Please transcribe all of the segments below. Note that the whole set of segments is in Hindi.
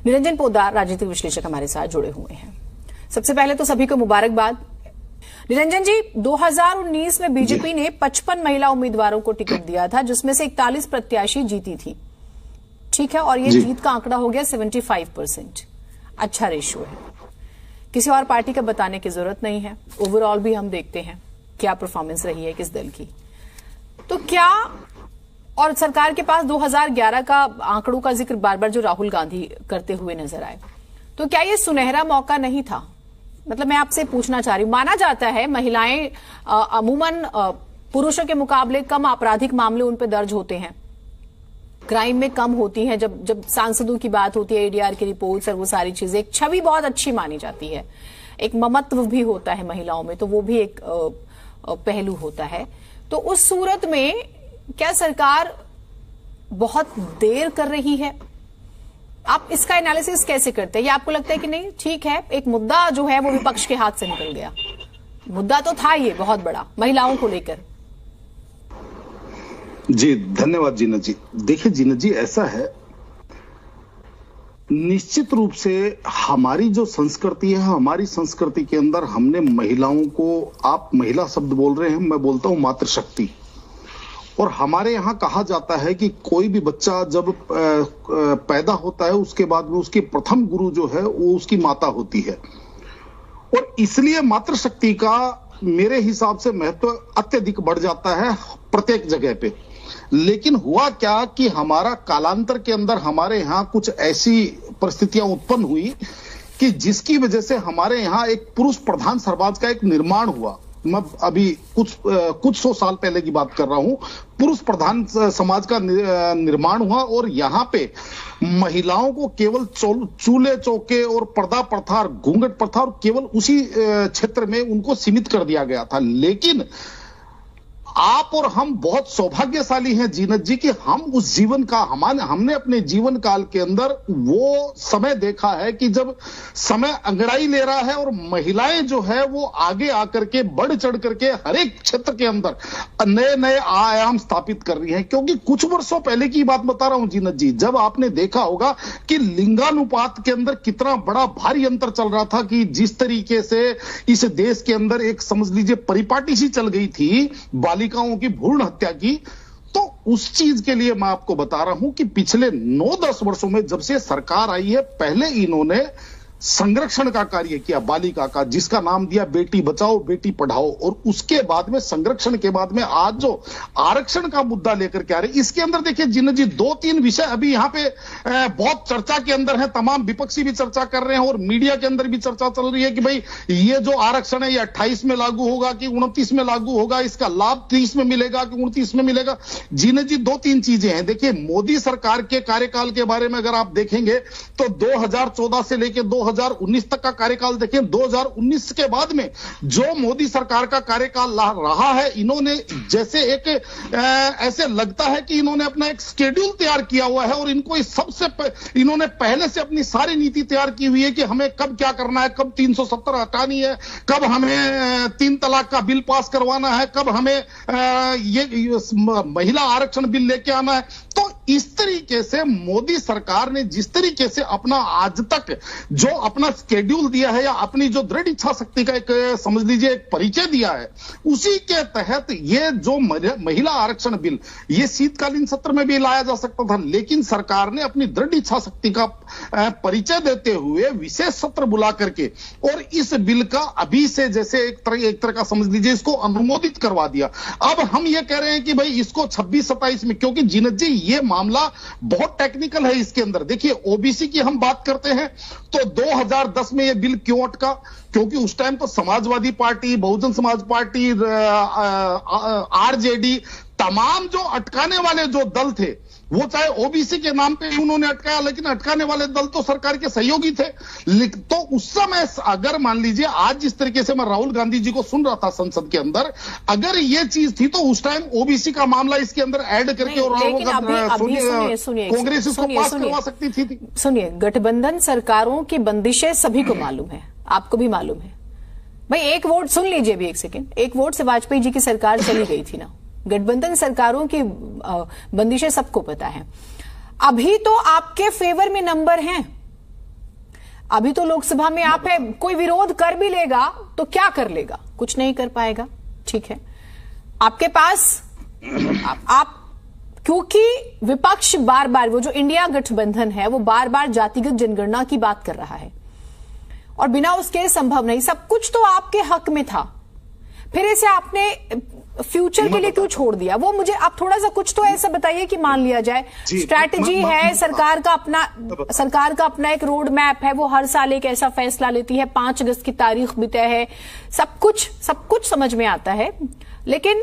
निरंजन पोद्दार राजनीतिक विश्लेषक हमारे साथ जुड़े हुए हैं। सबसे पहले तो सभी को मुबारकबाद। निरंजन जी, 2019 में बीजेपी ने 55 महिला उम्मीदवारों को टिकट दिया था, जिसमें से 41 प्रत्याशी जीती थी, ठीक है, और ये जीत का आंकड़ा हो गया 75%। अच्छा रेशियो है, किसी और पार्टी का बताने की जरूरत नहीं है। ओवरऑल भी हम देखते हैं क्या परफॉर्मेंस रही है किस दल की। तो क्या, और सरकार के पास 2011 का आंकड़ों का जिक्र बार बार जो राहुल गांधी करते हुए नजर आए, तो क्या ये सुनहरा मौका नहीं था? मतलब मैं आपसे पूछना चाह रही हूं, माना जाता है महिलाएं अमूमन पुरुषों के मुकाबले कम आपराधिक मामले उन पर दर्ज होते हैं, क्राइम में कम होती हैं। जब सांसदों की बात होती है, एडीआर की रिपोर्ट्स और वो सारी चीजें, एक छवि बहुत अच्छी मानी जाती है, एक ममत्व भी होता है महिलाओं में, तो वो भी एक पहलू होता है। तो उस सूरत में क्या सरकार बहुत देर कर रही है? आप इसका एनालिसिस कैसे करते हैं? या आपको लगता है कि नहीं ठीक है, एक मुद्दा जो है वो विपक्ष के हाथ से निकल गया? मुद्दा तो था ये बहुत बड़ा महिलाओं को लेकर। जी धन्यवाद जीनत जी। देखिए जीनत जी, ऐसा है, निश्चित रूप से हमारी जो संस्कृति है, हमारी संस्कृति के अंदर हमने महिलाओं को, आप महिला शब्द बोल रहे हैं, मैं बोलता हूं मातृशक्ति। और हमारे यहाँ कहा जाता है कि कोई भी बच्चा जब पैदा होता है, उसके बाद में उसकी प्रथम गुरु जो है वो उसकी माता होती है। और इसलिए मातृशक्ति का मेरे हिसाब से महत्व अत्यधिक बढ़ जाता है प्रत्येक जगह पे। लेकिन हुआ क्या कि हमारा कालांतर के अंदर हमारे यहाँ कुछ ऐसी परिस्थितियां उत्पन्न हुई कि जिसकी वजह से हमारे यहाँ एक पुरुष प्रधान समाज का एक निर्माण हुआ। मैं अभी कुछ सौ साल पहले की बात कर रहा हूं। पुरुष प्रधान समाज का निर्माण हुआ और यहाँ पे महिलाओं को केवल चूल्हे चौके और पर्दा प्रथा, घूंघट प्रथा, और केवल उसी क्षेत्र में उनको सीमित कर दिया गया था। लेकिन आप और हम बहुत सौभाग्यशाली हैं जीनत जी कि हम उस जीवन का, हमने अपने जीवन काल के अंदर वो समय देखा है कि जब समय अंगड़ाई ले रहा है और महिलाएं जो है वो आगे आकर के बढ़ चढ़ करके हर एक क्षेत्र के अंदर नए नए आयाम स्थापित कर रही हैं। क्योंकि कुछ वर्षों पहले की बात बता रहा हूं जीनत जी, जब आपने देखा होगा कि लिंगानुपात के अंदर कितना बड़ा भारी अंतर चल रहा था, कि जिस तरीके से इस देश के अंदर एक समझ लीजिए परिपाटी सी चल गई थी बालिकाओं की भ्रूण हत्या की। तो उस चीज के लिए मैं आपको बता रहा हूं कि पिछले 9-10 वर्षों में जब से सरकार आई है, पहले इन्होंने संरक्षण का कार्य किया बालिका का, जिसका नाम दिया बेटी बचाओ बेटी पढ़ाओ, और उसके बाद में संरक्षण के बाद में आज जो आरक्षण का मुद्दा लेकर के आ रहे, इसके अंदर देखिए जिन्ना जी 2-3 विषय अभी यहाँ पे बहुत चर्चा के अंदर है। तमाम विपक्षी भी चर्चा कर रहे हैं और मीडिया के अंदर भी चर्चा चल रही है कि भाई ये जो आरक्षण है ये 28 में लागू होगा कि 29 में लागू होगा, इसका लाभ 30 में मिलेगा कि 29 में मिलेगा। जिन्ना जी 2-3 चीजें हैं। देखिए मोदी सरकार के कार्यकाल के बारे में अगर आप देखेंगे तो 2014 से लेकर 2019 तक का कार्यकाल देखें। 2019 के बाद में जो मोदी सरकार का कार्यकाल रहा है, इन्होंने जैसे एक ऐसे लगता है कि इन्होंने अपना एक शेड्यूल तैयार किया हुआ है और इनको इन्होंने पहले से अपनी सारी नीति तैयार की हुई है कि हमें कब क्या करना है, कब 370 हटानी है, कब हमें 3 तलाक का बिल पास करवाना है, कब हमें ये महिला आरक्षण बिल लेके आना है। तो इस तरीके से मोदी सरकार ने जिस तरीके से अपना आज तक जो अपना शेड्यूल दिया है या अपनी जो दृढ़ इच्छा शक्ति का एक समझ लीजिए एक परिचय दिया है, उसी के तहत ये जो महिला आरक्षण बिल ये शीतकालीन सत्र में भी लाया जा सकता था। लेकिन सरकार ने अपनी दृढ़ इच्छा शक्ति का परिचय देते हुए विशेष सत्र बुला करके और इस बिल का अभी से जैसे एक तरह का समझ लीजिए इसको अनुमोदित करवा दिया। अब हम ये कह रहे हैं कि भाई इसको 26-27 में, क्योंकि जीनत जी ये मामला बहुत टेक्निकल है। इसके अंदर देखिए ओबीसी की हम बात करते हैं तो 2010 में ये बिल क्यों अटका? क्योंकि उस टाइम तो Samajwadi party, Bahujan Samaj party, RJD, तमाम जो अटकाने वाले जो दल थे वो चाहे ओबीसी के नाम पे उन्होंने अटकाया, लेकिन अटकाने वाले दल तो सरकार के सहयोगी थे। तो उस समय अगर मान लीजिए आज जिस तरीके से मैं राहुल गांधी जी को सुन रहा था संसद के अंदर, अगर ये चीज थी तो उस टाइम ओबीसी का मामला इसके अंदर ऐड करके और कांग्रेस इसको पास करवा सकती थी। सुनिए, गठबंधन सरकारों की बंदिशें सभी को मालूम है, आपको भी मालूम है भाई। एक वोट सुन लीजिए भी एक सेकेंड, एक वोट से वाजपेयी जी की सरकार चली गई थी ना। गठबंधन सरकारों की बंदिशें सबको पता है। अभी तो आपके फेवर में नंबर हैं, अभी तो लोकसभा में आप है, कोई विरोध कर भी लेगा तो क्या कर लेगा, कुछ नहीं कर पाएगा। ठीक है, आपके पास आप क्योंकि विपक्ष बार बार, वो जो इंडिया गठबंधन है वो बार बार जातिगत जनगणना की बात कर रहा है और बिना उसके संभव नहीं। सब कुछ तो आपके हक में था, फिर इसे आपने फ्यूचर के लिए क्यों छोड़ दिया? वो मुझे आप थोड़ा सा कुछ तो ऐसा बताइए कि मान लिया जाए स्ट्रैटेजी है, सरकार का अपना एक रोड मैप है, वो हर साल एक ऐसा फैसला लेती है, 5 अगस्त की तारीख भी तय है, सब कुछ समझ में आता है। लेकिन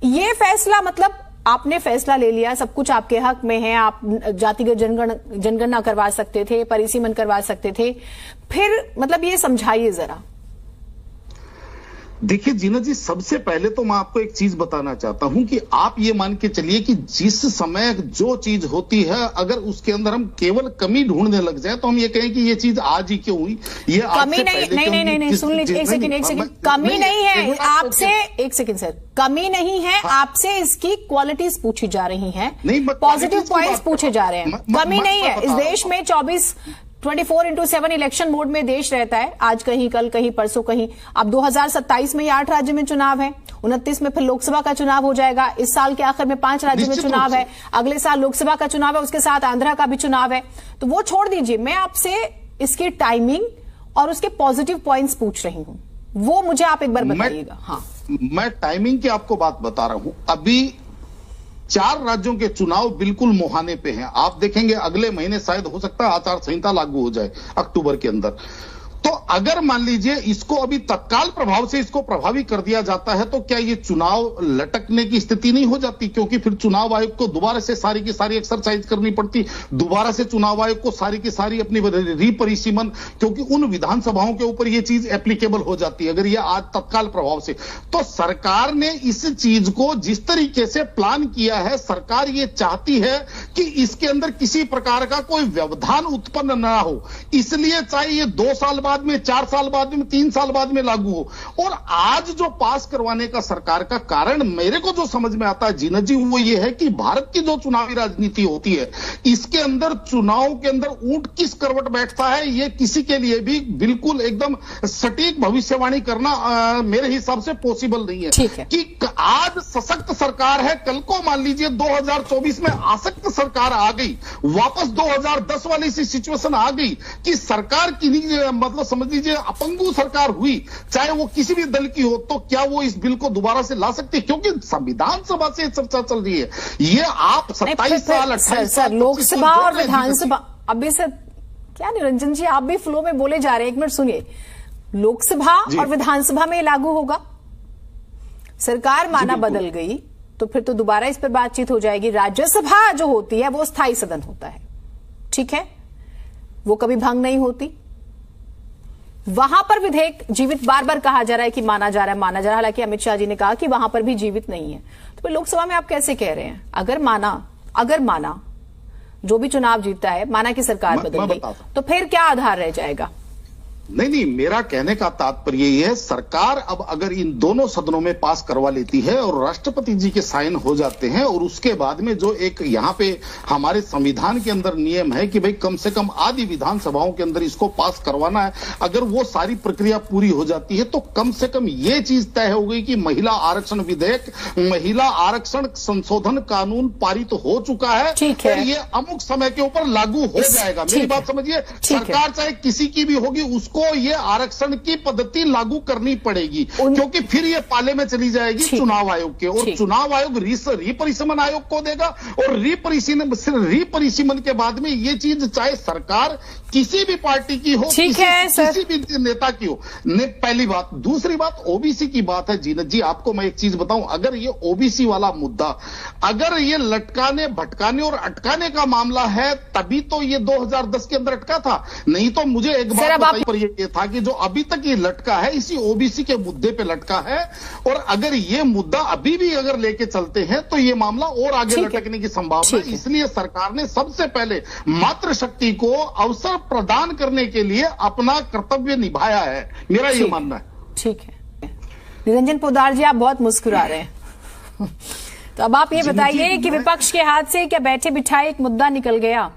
ये फैसला, मतलब आपने फैसला ले लिया, सब कुछ आपके हक में है, आप जातिगत जनगणना करवा सकते थे, परिसीमन करवा सकते थे, फिर मतलब ये समझाइए जरा। देखिए जीना जी, सबसे पहले तो मैं आपको एक चीज बताना चाहता हूं कि आप ये मान के चलिए कि जिस समय जो चीज होती है, अगर उसके अंदर हम केवल कमी ढूंढने लग जाए तो हम ये कहें कि ये चीज आज ही क्यों हुई, ये कमी नहीं, सुन लीजिए, एक सेकंड, कमी नहीं है आपसे, एक सेकंड सर, कमी नहीं है आपसे, इसकी क्वालिटीज पूछी जा रही हैं, पॉजिटिव पॉइंट्स पूछे जा रहे हैं, कमी नहीं है। इस देश में 24/7 इलेक्शन मोड में देश रहता है, आज कहीं, कल कहीं, परसों कहीं। अब 2027 में 8 राज्य में चुनाव है, 29 में फिर लोकसभा का चुनाव हो जाएगा, इस साल के आखिर में 5 राज्यों में चुनाव है, अगले साल लोकसभा का चुनाव है, उसके साथ आंध्रा का भी चुनाव है। तो वो छोड़ दीजिए, मैं आपसे इसकी टाइमिंग और उसके पॉजिटिव पॉइंट्स पूछ रही हूं, वो मुझे आप एक बार बताइएगा। हाँ, मैं टाइमिंग की आपको बात बता रहा हूं। अभी 4 राज्यों के चुनाव बिल्कुल मुहाने पे हैं। आप देखेंगे अगले महीने शायद हो सकता है आचार संहिता लागू हो जाए अक्टूबर के अंदर। तो अगर मान लीजिए इसको अभी तत्काल प्रभाव से इसको प्रभावी कर दिया जाता है तो क्या ये चुनाव लटकने की स्थिति नहीं हो जाती? क्योंकि फिर चुनाव आयोग को दोबारा से सारी की सारी एक्सरसाइज करनी पड़ती, दोबारा से चुनाव आयोग को सारी की सारी अपनी रीपरिसीमन, क्योंकि उन विधानसभाओं के ऊपर ये चीज एप्लीकेबल हो जाती है अगर ये आज तत्काल प्रभाव से। तो सरकार ने इस चीज को जिस तरीके से प्लान किया है, सरकार ये चाहती है कि इसके अंदर किसी प्रकार का कोई व्यवधान उत्पन्न ना हो, इसलिए चाहे ये 2 साल बाद में, 4 साल बाद में, 3 साल बाद में लागू हो। और आज जो पास करवाने का सरकार का कारण मेरे को जो समझ में आता है जीनत जी, वो ये है कि भारत की जो चुनावी राजनीति होती है, इसके अंदर चुनाव के अंदर ऊंट किस करवट बैठता है, ये किसी के लिए भी बिल्कुल एकदम सटीक भविष्यवाणी करना मेरे हिसाब से पॉसिबल नहीं है। कि आज सशक्त सरकार है, कल को मान लीजिए 2024 में आसक्त सरकार आ गई, वापस 2010 वाली सी सिचुएशन आ गई कि सरकार की मतलब समझ लीजिए अपंगु सरकार हुई, चाहे वो किसी भी दल की हो, तो क्या वो इस बिल को दोबारा से ला सकती है? क्योंकि संविधान सभा से चर्चा चल रही है। ये आप 27 साल 28 साल लोकसभा और विधानसभा, अभी सर क्या निरंजन जी आप भी फ्लो में बोले जा रहे हैं, एक मिनट सुनिए। लोकसभा और विधानसभा में लागू होगा, सरकार माना बदल गई तो फिर तो दोबारा इस पर बातचीत हो जाएगी। राज्यसभा जो होती है वो स्थायी सदन होता है, ठीक है, वो कभी भंग नहीं होती, वहां पर विधेयक जीवित बार बार कहा जा रहा है कि माना जा रहा है, हालांकि अमित शाह जी ने कहा कि वहां पर भी जीवित नहीं है। तो फिर लोकसभा में आप कैसे कह रहे हैं? अगर माना जो भी चुनाव जीतता है, माना कि सरकार बदल गई, तो फिर क्या आधार रह जाएगा? नहीं, मेरा कहने का तात्पर्य यह है, सरकार अब अगर इन दोनों सदनों में पास करवा लेती है और राष्ट्रपति जी के साइन हो जाते हैं, और उसके बाद में जो एक यहाँ पे हमारे संविधान के अंदर नियम है कि भाई कम से कम आधी विधानसभाओं के अंदर इसको पास करवाना है, अगर वो सारी प्रक्रिया पूरी हो जाती है तो कम से कम ये चीज तय हो गई कि महिला आरक्षण विधेयक, महिला आरक्षण संशोधन कानून पारित हो चुका है और ये अमुक समय के ऊपर लागू हो जाएगा। मेरी बात समझिए, सरकार चाहे किसी की भी होगी उसको ये आरक्षण की पद्धति लागू करनी पड़ेगी, क्योंकि फिर ये पाले में चली जाएगी चुनाव आयोग के, और चुनाव आयोग रीपरिसीमन आयोग को देगा, और रीपरिसीमन के बाद में ये चीज चाहे सरकार किसी भी पार्टी की हो, किसी भी नेता की हो। पहली बात। दूसरी बात ओबीसी की बात है जीनत जी, आपको मैं एक चीज बताऊं, अगर ये ओबीसी वाला मुद्दा अगर ये लटकाने भटकाने और अटकाने का मामला है तभी तो ये 2010 के अंदर अटका था, नहीं तो मुझे एक बात बताइए, ये था कि जो अभी तक ये लटका है इसी ओबीसी के मुद्दे पे लटका है, और अगर ये मुद्दा अभी भी अगर लेके चलते हैं तो ये मामला और आगे लटकने की संभावना है। इसलिए सरकार ने सबसे पहले मातृशक्ति को अवसर प्रदान करने के लिए अपना कर्तव्य निभाया है, मेरा ये मानना है। ठीक है निरंजन पोद्दार जी, आप बहुत मुस्कुरा रहे हैं तो अब आप ये बताइए कि विपक्ष के हाथ से क्या बैठे बिठाए एक मुद्दा निकल गया?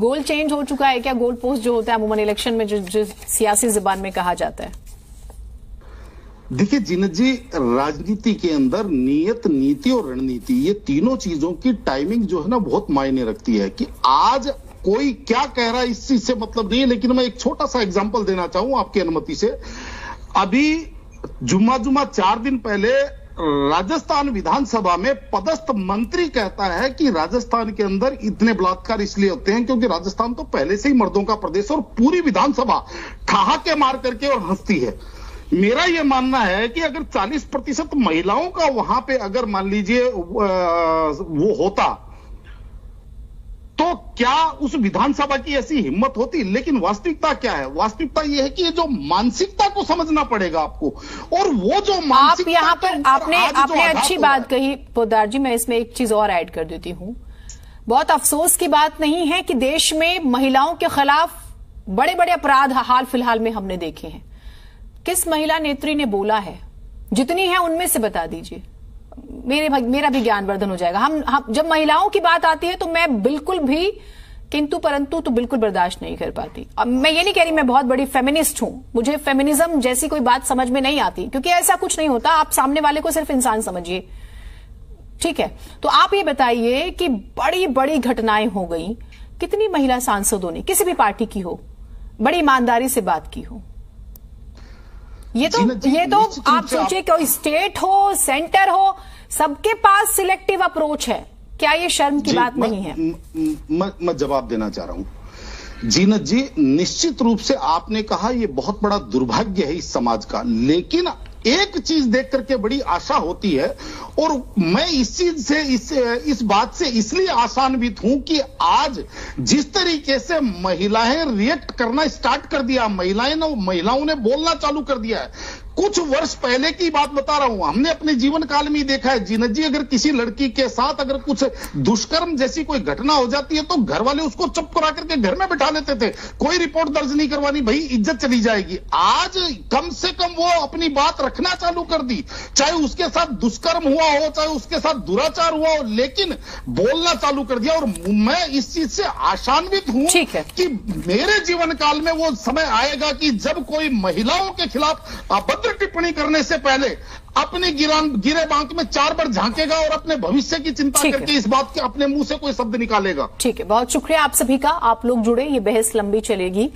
गोल चेंज हो चुका है क्या? गोल पोस्ट जो होता है अमूमन इलेक्शन में जो सियासी जुबान में कहा जाता है। देखिए जीनत जी, राजनीति के अंदर नियत, नीति और रणनीति, ये तीनों चीजों की टाइमिंग जो है ना बहुत मायने रखती है। कि आज कोई क्या कह रहा है इस चीज से मतलब नहीं है, लेकिन मैं एक छोटा सा एग्जांपल देना चाहूं आपकी अनुमति से। अभी जुम्मा 4 दिन पहले राजस्थान विधानसभा में पदस्थ मंत्री कहता है कि राजस्थान के अंदर इतने बलात्कार इसलिए होते हैं क्योंकि राजस्थान तो पहले से ही मर्दों का प्रदेश और पूरी विधानसभा ठहाके मार करके और हंसती है। मेरा यह मानना है कि अगर 40% महिलाओं का वहां पे अगर मान लीजिए वो होता तो क्या उस विधानसभा की ऐसी हिम्मत होती? लेकिन वास्तविकता क्या है? वास्तविकता यह है कि ये जो मानसिकता को समझना पड़ेगा आपको, और वो जो मानसिकता, आप यहाँ पर आपने अच्छी बात कही पोद्दार जी। मैं इसमें एक चीज और ऐड कर देती हूँ। बहुत अफसोस की बात नहीं है कि देश में महिलाओं के खिलाफ बड़े बड़े अपराध हाल फिलहाल में हमने देखे हैं। किस महिला नेत्री ने बोला है? जितनी है उनमें से बता दीजिए, मेरा भी ज्ञानवर्धन हो जाएगा। हम जब महिलाओं की बात आती है तो मैं बिल्कुल भी किंतु परंतु तो बिल्कुल बर्दाश्त नहीं कर पाती। अब मैं ये नहीं कह रही मैं बहुत बड़ी फेमिनिस्ट हूं, मुझे फेमिनिज्म जैसी कोई बात समझ में नहीं आती, क्योंकि ऐसा कुछ नहीं होता। आप सामने वाले को सिर्फ इंसान समझिए, ठीक है? तो आप ये बताइए कि बड़ी बड़ी घटनाएं हो गई, कितनी महिला सांसदों ने किसी भी पार्टी की हो बड़ी ईमानदारी से बात की हो? ये तो आप सोचिए, कोई स्टेट हो सेंटर हो, सबके पास सिलेक्टिव अप्रोच है। क्या ये शर्म की बात नहीं है? मैं जवाब देना चाह रहा हूं जीनत जी। निश्चित रूप से आपने कहा ये बहुत बड़ा दुर्भाग्य है इस समाज का, लेकिन एक चीज देख करके बड़ी आशा होती है। और मैं इस चीज से इस बात से इसलिए आशान्वित हूं कि आज जिस तरीके से महिलाएं रिएक्ट करना स्टार्ट कर दिया, महिलाओं ने बोलना चालू कर दिया है। कुछ वर्ष पहले की बात बता रहा हूं, हमने अपने जीवन काल में देखा है जीनत जी, अगर किसी लड़की के साथ अगर कुछ दुष्कर्म जैसी कोई घटना हो जाती है तो घर वाले उसको चुप करा करके घर में बिठा लेते थे, कोई रिपोर्ट दर्ज नहीं करवानी, भाई इज्जत चली जाएगी। आज कम से कम वो अपनी बात रखना चालू कर दी, चाहे उसके साथ दुष्कर्म हुआ हो, चाहे उसके साथ दुराचार हुआ हो, लेकिन बोलना चालू कर दिया। और मैं इस चीज से आशान्वित हूं कि मेरे जीवन काल में वो समय आएगा कि जब कोई महिलाओं के खिलाफ अभद्र टिप्पणी करने से पहले अपने गिरे बांक में 4 बार झांकेगा और अपने भविष्य की चिंता करके इस बात के अपने मुंह से कोई शब्द निकालेगा। ठीक है, बहुत शुक्रिया आप सभी का। आप लोग जुड़े, ये बहस लंबी चलेगी।